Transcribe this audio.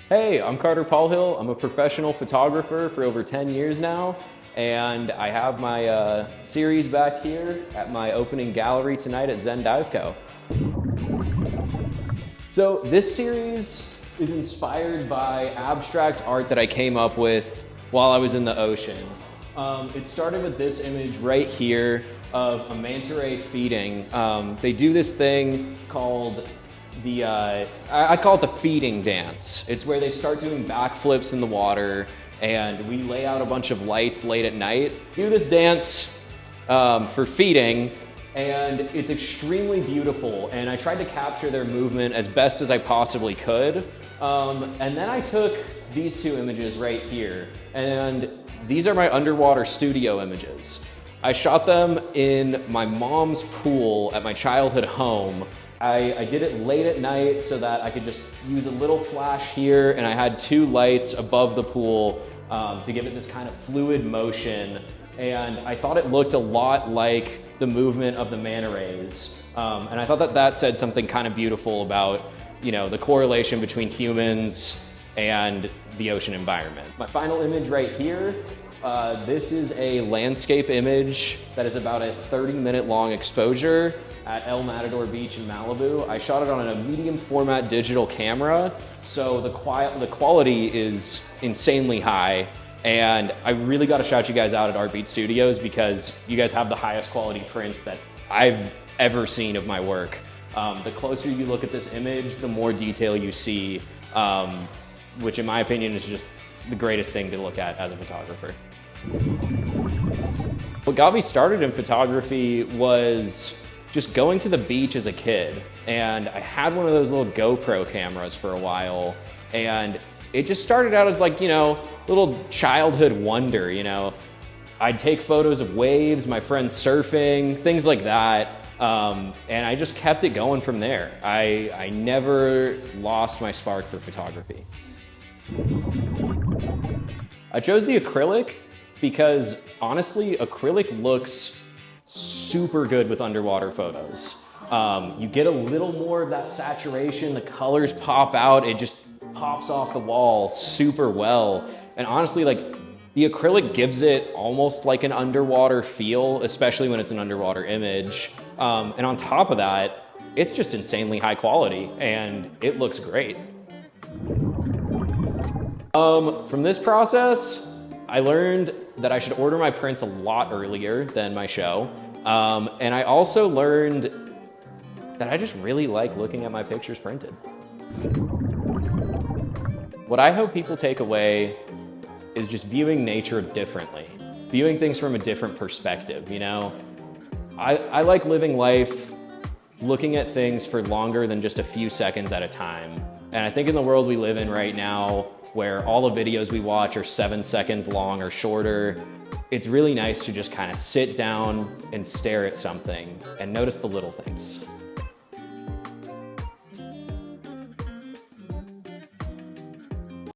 Hey, I'm Carter Polhill. I'm a professional photographer for over 10 years now, and I have my series back here at my opening gallery tonight at Zen Dive Co. So this series is inspired by abstract art that I came up with while I was in the ocean. It started with this image right here of a manta ray feeding. They do this thing called I call it the feeding dance. It's where they start doing backflips in the water, and we lay out a bunch of lights late at night. Do this dance for feeding, and it's extremely beautiful, and I tried to capture their movement as best as I possibly could. And then I took these two images right here, and these are my underwater studio images. I shot them in my mom's pool at my childhood home. I did it late at night so that I could just use a little flash here, and I had two lights above the pool to give it this kind of fluid motion. And I thought it looked a lot like the movement of the manta rays. And I thought that that said something kind of beautiful about, you know, the correlation between humans and the ocean environment. My final image right here, this is a landscape image that is about a 30-minute long exposure at El Matador Beach in Malibu. I shot it on a medium format digital camera, so the quality is insanely high, and I really gotta shout you guys out at Art Beat Studios because you guys have the highest quality prints that I've ever seen of my work. The closer you look at this image, the more detail you see, which in my opinion is just the greatest thing to look at as a photographer. What got me started in photography was just going to the beach as a kid, and I had one of those little GoPro cameras for a while, and it just started out as like, you know, little childhood wonder, you know. I'd take photos of waves, my friends surfing, things like that, and I just kept it going from there. I never lost my spark for photography. I chose the acrylic because honestly, acrylic looks super good with underwater photos. You get a little more of that saturation, the colors pop out, it just pops off the wall super well. And honestly, like, the acrylic gives it almost like an underwater feel, especially when it's an underwater image. And on top of that, it's just insanely high quality and it looks great. From this process, I learned that I should order my prints a lot earlier than my show. And I also learned that I just really like looking at my pictures printed. What I hope people take away is just viewing nature differently, viewing things from a different perspective, you know? I like living life looking at things for longer than just a few seconds at a time. And I think in the world we live in right now, where all the videos we watch are 7 seconds long or shorter, it's really nice to just kind of sit down and stare at something and notice the little things.